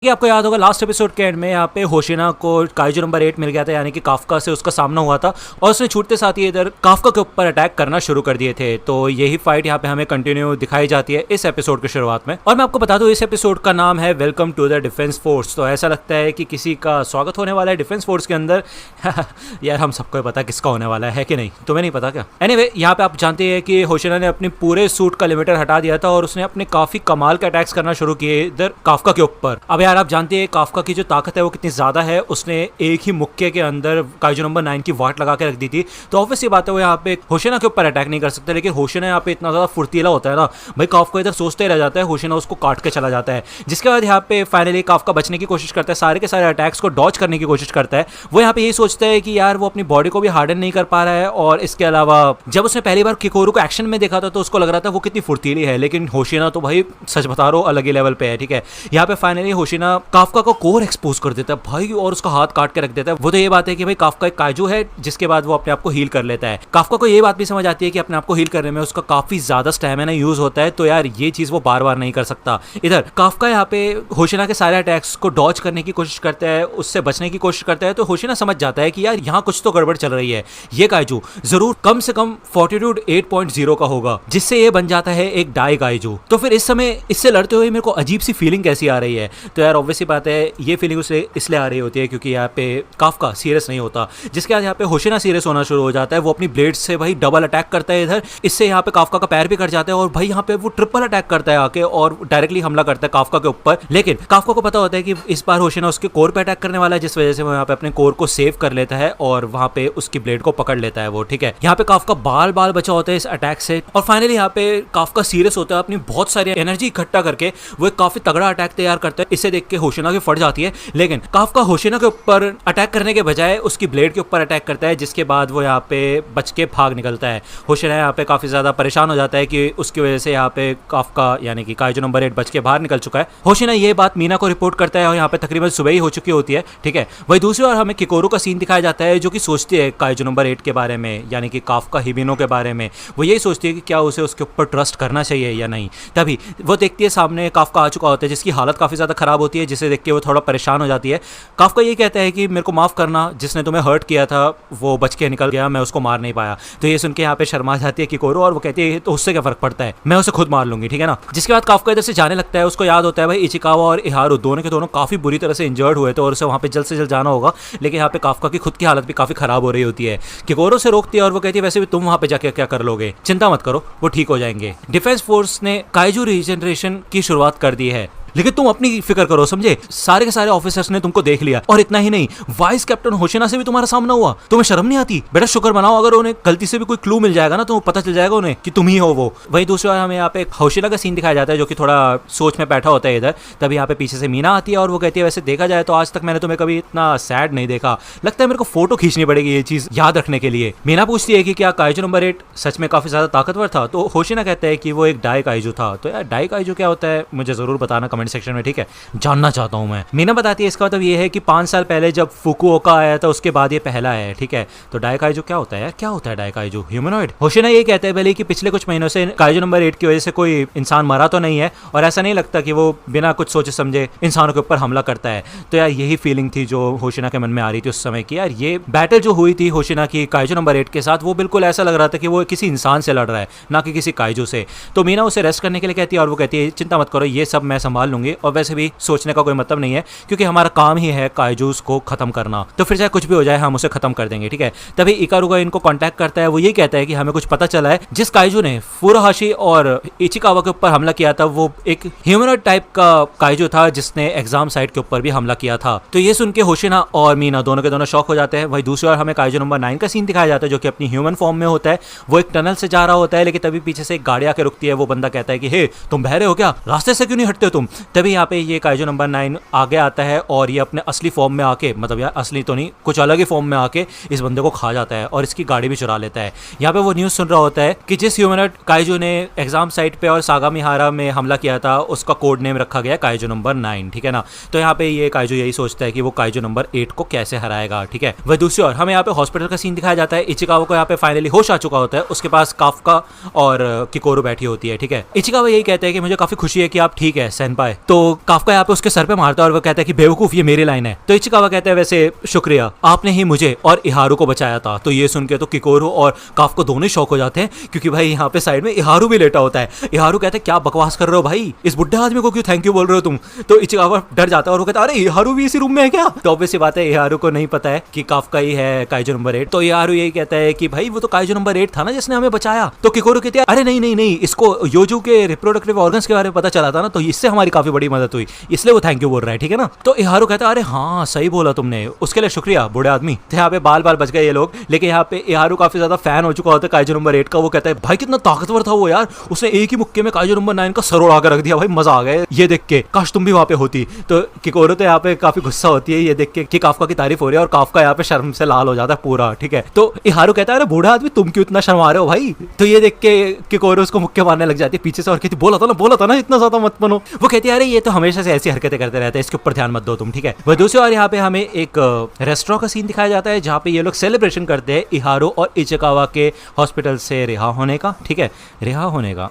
कि आपको याद होगा लास्ट एपिसोड के एंड में यहाँ पे होशिना को काइजू नंबर 8 मिल गया था, यानी कि काफका से उसका सामना हुआ था और उसने छूटते साथ ही इधर काफका के ऊपर अटैक करना शुरू कर दिए थे। तो यही फाइट यहाँ पे हमें कंटिन्यू दिखाई जाती है इस एपिसोड की शुरुआत में। और मैं आपको बता दूं इस एपिसोड का नाम है welcome to the defence force. तो ऐसा लगता है कि किसी का स्वागत होने वाला है डिफेंस फोर्स के अंदर। यार हम सबको पता किसका होने वाला है कि नहीं, तुम्हें नहीं पता क्या? एनीवे, यहाँ पे आप जानते हैं कि होशिना ने अपने पूरे सूट का लिमिटर हटा दिया था और उसने अपने काफी कमाल के अटैक्स करना शुरू किए इधर काफका के ऊपर। अब यार आप जानते हैं काफका की जो ताकत है वो कितनी ज्यादा है। उसने एक ही मुक्के के अंदर काइजू नंबर 9 की वाट लगा के रख दी थी। तो ऑब्वियस ये बात है वो यहाँ पे होशिना के ऊपर अटैक नहीं कर सकता, लेकिन होशिना यहाँ पे इतना ज्यादा फुर्तीला होता है ना भाई, काफका इधर सोचते रह जाता है, होशिना उसको काट के चला जाता है। जिसके बाद यहाँ पे फाइनली काफका बचने की कोशिश करता है, सारे के सारे अटैक्स को डॉज करने की कोशिश करता है। वो यहाँ पे यही सोचता है कि यार वो अपनी बॉडी को भी हार्डन नहीं कर पा रहा है, और इसके अलावा जब उसने पहली बार किकोरू को एक्शन में देखा था तो उसको लग रहा था वो कितनी फुर्तीली है, लेकिन होशिना तो भाई सच बता रहा हूं अलग ही लेवल पे है। ठीक है, यहाँ पे फाइनली होशिना काफका को कोर एक्सपोज कर देता है भाई और उसका हाथ काट के रख देता है। वो तो ये बात है कि भाई काफका एक काइजू है, जिसके बाद वो अपने आप को हील कर लेता है। काफका को ये बात भी समझ आती है कि अपने आप को हील करने में उसका काफी ज्यादा स्टैमिना यूज होता है, तो यार ये चीज वो बार बार नहीं कर सकता। इधर काफका यहाँ पे होशिना के सारे अटैक्स को डॉज करने की कोशिश करता है, उससे बचने की कोशिश करता है। तो होशिना समझ जाता है कि यार यहाँ कुछ तो गड़बड़ चल रही है, ये काइजू जरूर कम से कम फोर्टिट्यूड 8.0 का होगा, जिससे ये बन जाता है एक डाई काइजू। तो फिर इस समय इससे लड़ते हुए मेरे को अजीब सी फीलिंग कैसी आ रही है? तो यार ऑब्वियसली बात है ये फीलिंग उसे इसलिए आ रही होती है क्योंकि यहाँ पे काफका सीरियस नहीं होता, जिसके बाद यहाँ पे होशिना सीरियस होना शुरू हो जाता है। वो अपनी ब्लेड से भाई डबल अटैक करता है इधर, इससे यहाँ पे काफका का पैर भी कट जाता है, और भाई यहाँ पे वो ट्रिपल अटैक करता है आके और डायरेक्टली हमला करता है काफका के ऊपर। लेकिन काफका को पता होता है कि इस बार होशिना उसके कोर पे अटैक करने वाला है, जिस वजह से वो यहाँ पे अपने कोर को सेव कर लेता है और वहाँ पे उसकी ब्लेड को पकड़ लेता है वो। ठीक है, यहाँ पे काफका बाल बाल बचा होता है इस अटैक से, और फाइनली यहाँ पे काफका सीरियस होता है, अपनी बहुत सारी एनर्जी इकट्ठा करके वो एक काफी तगड़ा अटैक तैयार करता है। इसे देख के होशिना की फट जाती है, लेकिन काफका होशिना के ऊपर अटैक करने के बजाय उसकी ब्लेड के ऊपर अटैक करता है, जिसके बाद वो यहाँ पे बच के भाग निकलता है। होशिना यहाँ पे काफी ज्यादा परेशान हो जाता है कि उसकी वजह से यहाँ पे काफका यानी कि काइजू नंबर 8 बच के बाहर निकल चुका है। होशिना ये बात मीना को रिपोर्ट करता है और यहाँ पे तकरीबन सुबह ही हो चुकी होती है। ठीक है, वही दूसरी ओर हमें किकोरू का सीन दिखाया जाता है, जो कि सोचती है काइजू नंबर 8 के बारे में, यानी कि काफका हिबिनो के बारे में। वो यही सोचती है कि क्या उसे उसके ऊपर ट्रस्ट करना चाहिए या नहीं। तभी वो देखती है सामने काफका आ चुका होता है, जिसकी हालत काफी ज्यादा खराब होती है, जिसे देख के वो थोड़ा परेशान हो जाती है। काफका ये कहता है कि मेरे को माफ करना, जिसने तुम्हें हर्ट किया था वो बच के निकल गया, मैं उसको मार नहीं पाया। तो ये सुन के यहाँ पे शर्मा जाती है किकोरू, और वो कहती है तो उससे क्या फर्क पड़ता है, मैं उसे खुद मार लूंगी, ठीक है ना। जिसके बाद काफका इधर से जाने लगता है। उसको याद होता है भाई इचिकावा और इहारू दोनों के दोनों काफी बुरी तरह से इंजर्ड हुए थे और उसे वहाँ पे जल्द से जल्द जाना होगा, लेकिन यहाँ पे काफका की खुद की हालत भी काफी खराब हो रही होती है। किकोरू से रोकती है और वो कहती है वैसे भी तुम वहाँ पे जाके क्या कर लोगे, चिंता मत करो वो ठीक हो जाएंगे। डिफेंस फोर्स ने काइजू रीजनरेशन की शुरुआत कर दी है, लेकिन तुम अपनी फिक्र करो, समझे। सारे के सारे ऑफिसर्स ने तुमको देख लिया, और इतना ही नहीं वाइस कैप्टन होशिना से भी तुम्हारा सामना हुआ। तुम्हें शर्म नहीं आती? बेटा शुक्र मनाओ, अगर उन्हें गलती से भी कोई क्लू मिल जाएगा ना तो पता चल जाएगा उन्हें कि तुम ही हो वो। वहीं दूसरी बार हमें यहाँ पे होशिना का सीन दिखाया जाता है, जो कि थोड़ा सोच में बैठा होता है इधर। तभी यहाँ पे पीछे से मीना आती है और वो कहती है वैसे देखा जाए तो आज तक मैंने तुम्हें कभी इतना सैड नहीं देखा, लगता है मेरे को फोटो खींचनी पड़ेगी ये चीज याद रखने के लिए। मीना पूछती है कि क्या काइजू नंबर 8 सच में काफी ज्यादा ताकतवर था? तो होशिना कहता है कि वो एक डाई काइजू था। तो यार डाई काइजू क्या होता है मुझे जरूर बताना कमेंट सेक्शन में, ठीक है, जानना चाहता हूं मैं। मीना बताती है इसका मतलब ये है कि 5 साल पहले जब फुकुओका आया था उसके बाद ये पहला है। ठीक है, तो डाई काइजू क्या होता है यार, क्या होता है डाई काइजू? ह्यूमनॉइड? होशिना ये कहते हैं भले कि पिछले कुछ महीनों से काइजू नंबर 8 की वजह से कोई इंसान मरा तो नहीं है, और ऐसा नहीं लगता कि वो बिना कुछ सोचे समझे इंसानों के ऊपर हमला करता है। तो यार यही फीलिंग थी जो होशिना के मन में आ रही थी उस समय की, यार ये बैटल जो हुई थी होशिना की काइजू नंबर 8 के साथ, वो बिल्कुल ऐसा लग रहा था कि वो किसी इंसान से लड़ रहा है, ना कि किसी काइजू से। तो मीना उसे रेस्ट करने के लिए कहती है और वो कहती है चिंता मत करो, ये सब मैं संभाल लूंगी, और वैसे भी सोचने का कोई मतलब नहीं है क्योंकि हमारा काम ही है काइजूस को खत्म करना, तो फिर चाहे कुछ भी हो जाए हम उसे खत्म कर देंगे। ठीक है, तभी इकारुगा इनको कांटेक्ट करता है। वो ये कहता है कि हमें कुछ पता चला है, जिस काइजू ने फुरोहाशी और इचिकावा के ऊपर हमला किया था वो एक ह्यूमनॉइड टाइप का काइजू था, जिसने एग्जाम साइट के ऊपर भी हमला किया था। तो ये सुन के होशिना और मीना दोनों के दोनों शॉक हो जाते हैं। वही दूसरी ओर हमें काइजू नंबर 9 का सीन दिखाया जाता है, जो कि अपनी ह्यूमन फॉर्म में होता है। वो एक टनल से जा रहा होता है, लेकिन तभी पीछे से एक गाड़ी आके रुकती है। वो बंदा कहता है कि हे तुम बहरे हो क्या, रास्ते से क्यों नहीं हटते हो तुम? तभी यहाँ पे ये काइजू नंबर 9 आगे आता है और ये अपने असली फॉर्म में आके, मतलब यार असली तो नहीं, कुछ अलग ही फॉर्म में आके इस बंदे को खा जाता है और इसकी गाड़ी भी चुरा लेता है। यहाँ पे वो न्यूज़ सुन रहा होता है कि जिस ह्यूमनॉइड काइजू ने एग्जाम साइट पे और सागामिहारा में हमला किया था उसका कोड नेम रखा गया काइजू नंबर 9। ठीक है ना, तो यहाँ पे ये काइजू यही सोचता है कि वो काइजू नंबर 8 को कैसे हराएगा। ठीक है, वह दूसरी ओर हमें यहाँ पे हॉस्पिटल का सीन दिखाया जाता है। इचिकावा को यहाँ पे फाइनली होश आ चुका होता है, उसके पास काफका और किकोरू बैठी होती है। ठीक है, इचिकावा यही कहता है कि मुझे काफी खुशी है कि आप ठीक है सेनपाई, है। तो काफका यहाँ पे उसके सर पे मारता है और वो कहता है कि बेवकूफ, ये मेरी लाइन है। तो इचिकावा कहता है वैसे शुक्रिया, आपने ही मुझे और इहारू को बचाया था। तो ये सुन के तो किकोरो और काफका दोनों शौक हो जाते हैं, क्योंकि भाई यहाँ पे साइड में इहारू भी लेटा होता है। इहारू कहता है क्या बकवास कर रहे हो भाई, इस बुढ़े आदमी को क्यों थैंक यू बोल रहे हो तुम। तो इचिकावा डर जाता है और वो कहता है अरे इहारू भी इसी रूम में है क्या। तो ऑब्वियस बात है इहारू को नहीं पता है कि काफका ही है काइजो नंबर 8। तो इहारू यही कहता है कि भाई वो तो काइजो नंबर 8 था ना जिसने हमें बचाया। तो किकोरो कहती है अरे नहीं नहीं नहीं, इसको योजू के रिप्रोडक्टिव ऑर्गन्स के बारे में पता चला था ना, तो इससे हमारी काफी बड़ी मदद हुई, इसलिए वो थैंक यू बोल रहा है, ठीक है ना। तो इहारू कहता है अरे हाँ सही बोला तुमने, उसके लिए शुक्रिया बूढ़े आदमी। तो यहाँ पे बाल बाल बच गए ये लोग। लेकिन यहाँ पे इहारू काफी ज्यादा फैन हो चुका होता है काइजो नंबर 8 का। वो कहता है भाई कितना ताकतवर था वो यार, उसने एक ही मुक्के में काइजो नंबर 9 का सर उड़ा कर रख दिया, भाई मजा आ गया ये देख के, काश तुम भी वहां पे होती। तो किकोरो तो यहाँ पे काफी गुस्सा होती है ये देख के कि काफका की तारीफ हो रही है, और काफका यहाँ पे शर्म से लाल हो जाता है पूरा, ठीक है। तो इहारू कहता है अरे बूढ़ा आदमी तुम क्यों इतना शर्मा रहे हो भाई। तो ये देख के किकोरो उसको मुक्के मारने लग जाती है पीछे से और कहती बोला था ना इतना ज्यादा मत बनो। वो कहती है अरे ये तो हमेशा से ऐसी हरकतें करते रहते हैं, इसके ऊपर ध्यान मत दो तुम, ठीक है। वह दूसरी ओर यहाँ पे हमें एक रेस्टोरेंट का सीन दिखाया जाता है जहाँ पे ये लोग सेलिब्रेशन करते हैं इहारू और इचिकावा के हॉस्पिटल से रिहा होने का, ठीक है, रिहा होने का,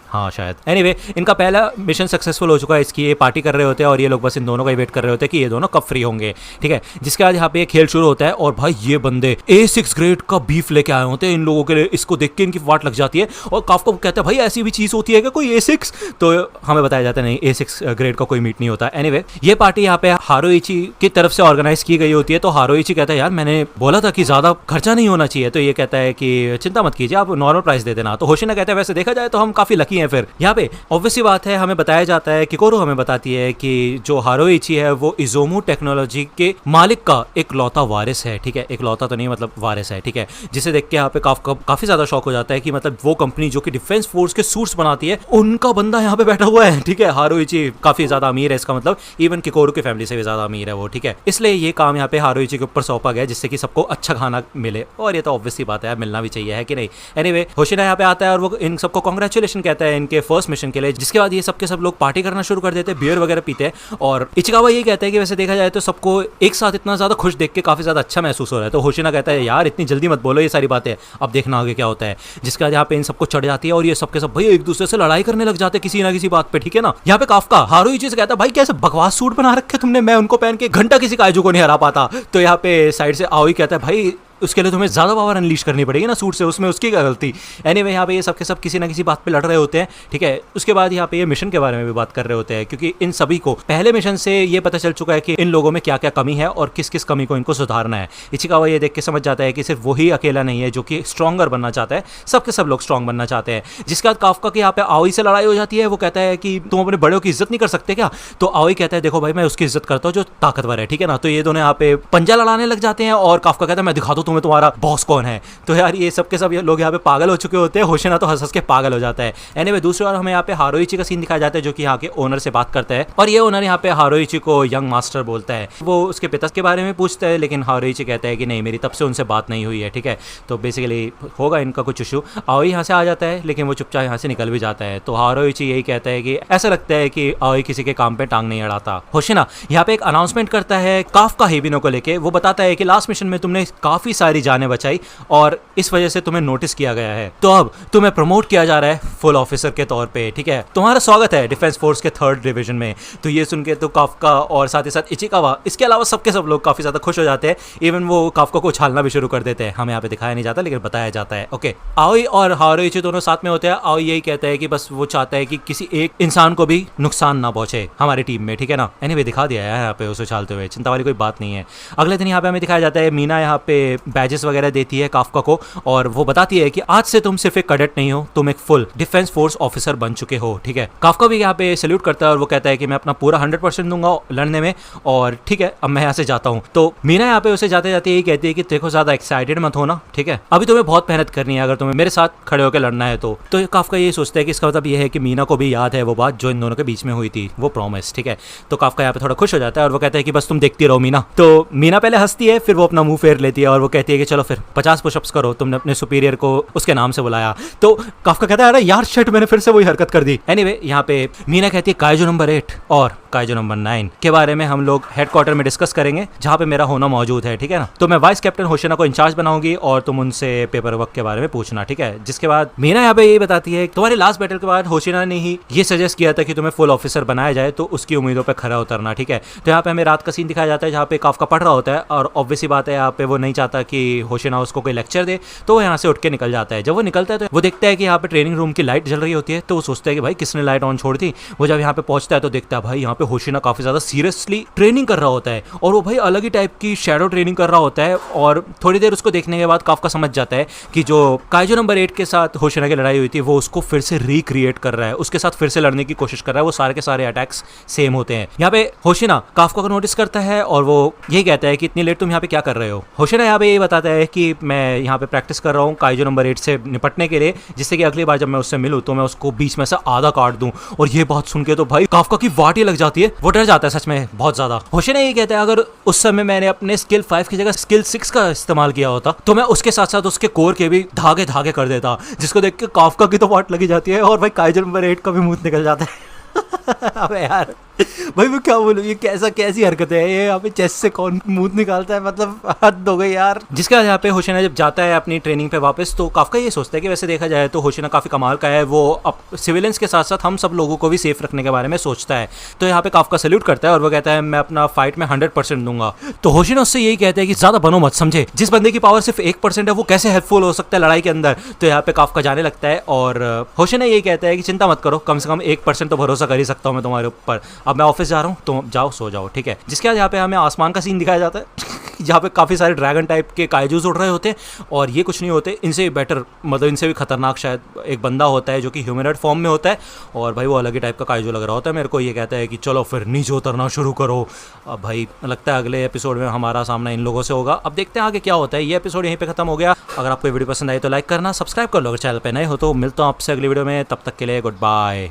हाँ शायद। एनीवे इनका पहला मिशन सक्सेसफुल हो चुका है, इसकी ये पार्टी कर रहे होते हैं और ये लोग बस इन दोनों का वेट कर रहे होते हैं कि ये दोनों कब फ्री होंगे, ठीक है। जिसके बाद यहाँ पे खेल शुरू होता है और भाई ये बंदे A6 ग्रेड का बीफ लेके आए होते हैं इन लोगों के लिए। इसको देख के इनकी वाट लग जाती है और काफका कहता है भाई ऐसी भी चीज होती है क्या कोई A6। तो हमें बताया जाता है नहीं A6 ग्रेड का कोई मीट नहीं होता। एनीवे ये पार्टी यहाँ पे हारुइची की तरफ से ऑर्गेनाइज की गई होती है। तो हारुइची कहता है यार मैंने बोला था कि ज्यादा खर्चा नहीं होना चाहिए। तो ये कहता है कि चिंता मत कीजिए, आप नॉर्मल प्राइस दे देना। तो होशिना कहता है वैसे देखा जाए तो हम काफी लकी हैं। फिर यहाँ पे ऑब्वियसली बात है हमें बताया जाता है, किकोरो हमें बताती है कि जो हारुइची है वो इजोमू टेक्नोलॉजी के मालिक का एक लौता वारिस है, ठीक है। एक लौता तो नहीं मतलब वारिस है, ठीक है। जिसे देख के यहाँ पे काफी ज्यादा शौक हो जाता है कि मतलब वो कंपनी जो कि डिफेंस फोर्स के सूट्स बनाती है उनका बंदा यहाँ पे बैठा हुआ है, ठीक है। हारुइची काफी ज्यादा अमीर है, इसका मतलब इवन किकोरो की फैमिली से भी ज्यादा अमीर है वो, ठीक है। इसलिए ये काम यहाँ पे हारुइची के ऊपर सौंपा गया जिससे कि सबको अच्छा खाना मिले, और ये तो ऑब्वियसली बात है मिलना भी चाहिए, है कि नहीं। एनीवे होशिना यहाँ पे आता है और वो इन सबको कांग्रेचुलेशन कहता है इनके फर्स्ट मिशन के लिए। जिसके बाद ये सबके सब लोग पार्टी करना शुरू कर देते हैं, बियर वगैरह पीते हैं। और इचिकावा ये कहता है कि वैसे देखा जाए तो सबको एक साथ इतना ज्यादा खुश देख के काफी ज्यादा अच्छा महसूस हो रहा है। तो होशिना कहता है यार इतनी जल्दी मत बोलो ये सारी बातें, अब देखना आगे क्या होता है। जिसके बाद यहाँ पे इन सबको चढ़ जाती है और ये सबके सब भाई एक दूसरे से लड़ाई करने लग जाते हैं किसी ना किसी बात पे, ठीक है ना। यहाँ पे काफका हारुइची से कहता है भाई कैसे बकवास सूट बना रखे तुमने, मैं उनको पहन के घंटा किसी काइजू को नहीं हरा पाता। तो यहाँ पे साइड से आओई कहता है भाई उसके लिए तुम्हें ज्यादा पावर अनलीश करनी पड़ेगी ना सूट से, उसमें उसकी क्या गलती। एनीवे यहाँ पे ये सबके सब किसी ना किसी बात पे लड़ रहे होते हैं, ठीक है। उसके बाद यहाँ पे ये मिशन के बारे में भी बात कर रहे होते हैं क्योंकि इन सभी को पहले मिशन से ये पता चल चुका है कि इन लोगों में क्या क्या कमी है और किस किस कमी को इनको सुधारना है। इचिकावा ये देख के समझ जाता है कि सिर्फ वही अकेला नहीं है जो कि स्ट्रॉन्गर बनना चाहता है, सबके सब लोग स्ट्रॉन्ग बनना चाहते हैं। जिसके बाद काफका की यहाँ पे आओई से लड़ाई हो जाती है। वो कहता है कि तुम अपने बड़ों की इज्जत नहीं कर सकते क्या। तो आओई कहता है देखो भाई मैं उसकी इज्जत करता हूँ जो ताकतवर है, ठीक है ना। तो ये दोनों यहाँ पे पंजा लड़ाने लग जाते हैं और काफका कहता है मैं दिखा दूं तुम्हें तुम्हारा बॉस कौन है। तो यार ये सब के सब लोग यहाँ पे पागल हो चुके होते हैं। होशिना तो हंस हंस के पागल हो जाता है। एनीवे दूसरी बार हमें यहाँ पे हारुइची का सीन दिखाया जाता है जो कि यहाँ के ओनर से बात करता है और ये ओनर यहाँ पे हारुइची को यंग मास्टर बोलता है। वो उसके पिता के बारे में पूछता है लेकिन हारुइची कहता है कि नहीं मेरी तब से उनसे बात नहीं हुई है, ठीक है। तो बेसिकली होगा इनका कुछ इशू। आओई यहाँ से आ जाता है लेकिन वो चुपचाप यहाँ से निकल भी जाता है। तो हारुइची यही कहता है कि ऐसा लगता है कि आओई किसी के काम पे टांग नहीं अड़ाता। होशिना यहाँ पे एक अनाउंसमेंट करता है काफका हिबिनो को लेके। वो बताता है कि लास्ट मिशन में तुमने काफी सारी जानें बचाई और इस वजह से तुम्हें नोटिस किया गया है, तो अब तुम्हें प्रमोट किया जा रहा है फुल ऑफिसर के तौर पे, ठीक है। तुम्हारा स्वागत है डिफेंस फोर्स के 3rd डिवीजन में। तो ये सुन के तो काफका और साथ ही साथ इचिकावा इसके अलावा सबके सब लोग काफी ज्यादा खुश हो जाते हैं। इवन वो काफका को उछालना भी शुरू कर देते हैं। हमें यहाँ पे दिखाया नहीं जाता लेकिन बताया जाता है, ओके। आओई और हारुइची दोनों साथ में होते हैं। आओई यही कहता है कि बस वो चाहता है कि किसी एक इंसान को भी नुकसान ना पहुंचे हमारी टीम में, ठीक है ना। एनीवे दिखा दिया है यहाँ पे उसे उछालते हुए, चिंता वाली कोई बात नहीं है। अगले दिन यहाँ पे हमें दिखाया जाता है मीना यहाँ पे बैजेस वगैरह देती है काफका को और वो बताती है कि आज से तुम सिर्फ एक कैडेट नहीं हो, तुम एक फुल डिफेंस फोर्स ऑफिसर बन चुके हो, ठीक है। काफका भी यहाँ पे सैल्यूट करता है और वो कहता है कि मैं अपना पूरा 100% दूंगा लड़ने में और ठीक है अब मैं यहाँ से जाता हूँ। तो मीना यहाँ पे उसे जाते जाते यही कहती है कि देखो ज्यादा एक्साइटेड मत होना, ठीक है। अभी तुम्हें बहुत मेहनत करनी है अगर तुम्हें मेरे साथ खड़े होकर लड़ना है तो काफका ये सोचता है कि इसका मतलब ये है कि मीना को भी याद है वो बात जो इन दोनों के बीच में हुई थी, वो प्रॉमिस, ठीक है। तो काफका यहाँ पे थोड़ा खुश हो जाता है और वो कहता है कि बस तुम देखती रहो मीना। तो मीना पहले हंसती है फिर वो अपना मुंह फेर लेती है और वो कहती है कि चलो फिर 50 पुशअप्स करो, तुमने अपने सुपीरियर को उसके नाम से बुलाया। तो काफका कहता है अरे यार शिट मैंने फिर से वही हरकत कर दी। एनीवे यहाँ पे मीना कहती है काइजो नंबर 8 और काइजू नंबर 9 के बारे में हम लोग हेडक्वार्टर में डिस्कस करेंगे, जहाँ पे मेरा होना मौजूद है, ठीक है ना। तो मैं वाइस कैप्टन होशिना को इंचार्ज बनाऊंगी और तुम उनसे पेपर वर्क के बारे में पूछना, ठीक है। जिसके बाद मीना यहाँ पे यही बताती है तुम्हारे लास्ट बैटल के बाद होशिना ने ही ये सजेस्ट किया था कि तुम्हें फुल ऑफिसर बनाया जाए, तो उसकी उम्मीदों पर खरा उतरना, ठीक है। तो यहाँ पे हमें रात का सीन दिखाया जाता है जहाँ पे काफका पढ़ रहा होता है और ऑब्वियसली बात है यहाँ पे वो नहीं चाहता कि होशिना उसको कोई लेक्चर दे, तो वो यहाँ से उठ के निकल जाता है। जब वो निकलता है तो वो देखता है कि यहाँ पे ट्रेनिंग रूम की लाइट जल रही होती है, तो वो सोचता है कि भाई किसने लाइट ऑन छोड़ दी। वो जब यहाँ पे पहुंचता है तो देखता है भाई यहाँ पे होशिना काफी ज्यादा सीरियसली ट्रेनिंग कर रहा होता है और वो भाई अलग ही टाइप की शैडो ट्रेनिंग कर रहा होता है। और थोड़ी देर उसको देखने के बाद काफका समझ जाता है कि जो काइजू नंबर 8 के साथ होशिना की लड़ाई हुई थी वो उसको फिर से रिक्रिएट कर रहा है, उसके साथ फिर से लड़ने की कोशिश कर रहा है। वो सारे के सारे अटैक्स सेम होते हैं। यहाँ पे होशिना काफका को नोटिस करता है और वो यही कहता है कि इतनी लेट तुम यहाँ पे क्या कर रहे हो। होशिना यहाँ पे ये बताता है कि मैं यहाँ पे प्रैक्टिस कर रहा हूँ काइजू नंबर 8 से निपटने के लिए, जिससे कि अगली बार जब मैं उससे मिलूँ तो मैं उसको बीच में से आधा काट दूं। और ये बात सुन के तो भाई काफका की वाट ही लग जाती है, वो डर जाता है सच में बहुत ज्यादा। होशिना ये कहता है अगर उस समय मैंने अपने स्किल 5 की जगह स्किल 6 का इस्तेमाल किया होता तो मैं उसके साथ साथ उसके कोर के भी धागे धागे कर देता, जिसको देख के काफका की तो वाट लगी जाती है और भाई काइजू नंबर 8 का भी मुंह निकल जाता है। अबे यार भाई मैं क्या बोलूं, ये कैसी हरकत है ये, यहाँ पे चेस्ट से कौन मुंह निकालता है, मतलब हद हो गई यार। जिसके बाद यहाँ पे होशिना जब जाता है अपनी ट्रेनिंग पे वापस, तो काफका ये सोचता है कि वैसे देखा जाए तो होशिना काफी कमाल का है, वो अब सिविलियंस के साथ साथ हम सब लोगों को भी सेफ रखने के बारे में सोचता है। तो यहाँ पे काफका सैल्यूट करता है और वो कहता है मैं अपना फाइट में 100% दूंगा। तो होशिना उससे यही कहता है कि ज्यादा बनो मत, समझे, जिस बंदे की पावर सिर्फ 1% है वो कैसे हेल्पफुल हो सकता है लड़ाई के अंदर। तो यहाँ पे काफका जाने लगता है और होशिना यही कहता है कि चिंता मत करो, कम से कम 1% तो भरोसा कर ही सकता हूँ मैं तुम्हारे ऊपर। अब मैं ऑफिस जा रहा हूँ, तो जाओ सो जाओ, ठीक है। जिसके बाद यहाँ पे हमें आसमान का सीन दिखाया जाता है जहाँ पे काफ़ी सारे ड्रैगन टाइप के काइजूस उड़ रहे होते हैं और ये कुछ नहीं होते, इनसे बेटर, मतलब इनसे भी खतरनाक शायद एक बंदा होता है जो कि ह्यूमनॉइड फॉर्म में होता है और भाई वो अलग ही टाइप का काइजू लग रहा होता है मेरे को। ये कहता है कि चलो फिर नीचे उतरना शुरू करो। अब भाई लगता है अगले एपिसोड में हमारा सामना इन लोगों से होगा। अब देखते हैं आगे क्या होता है। ये एपिसोड यहीं पे खत्म हो गया। अगर आपको वीडियो पसंद आई तो लाइक करना, सब्सक्राइब कर लो अगर चैनल पे नए हो तो। मिलता हूँ आपसे अगली वीडियो में, तब तक के लिए गुड बाय।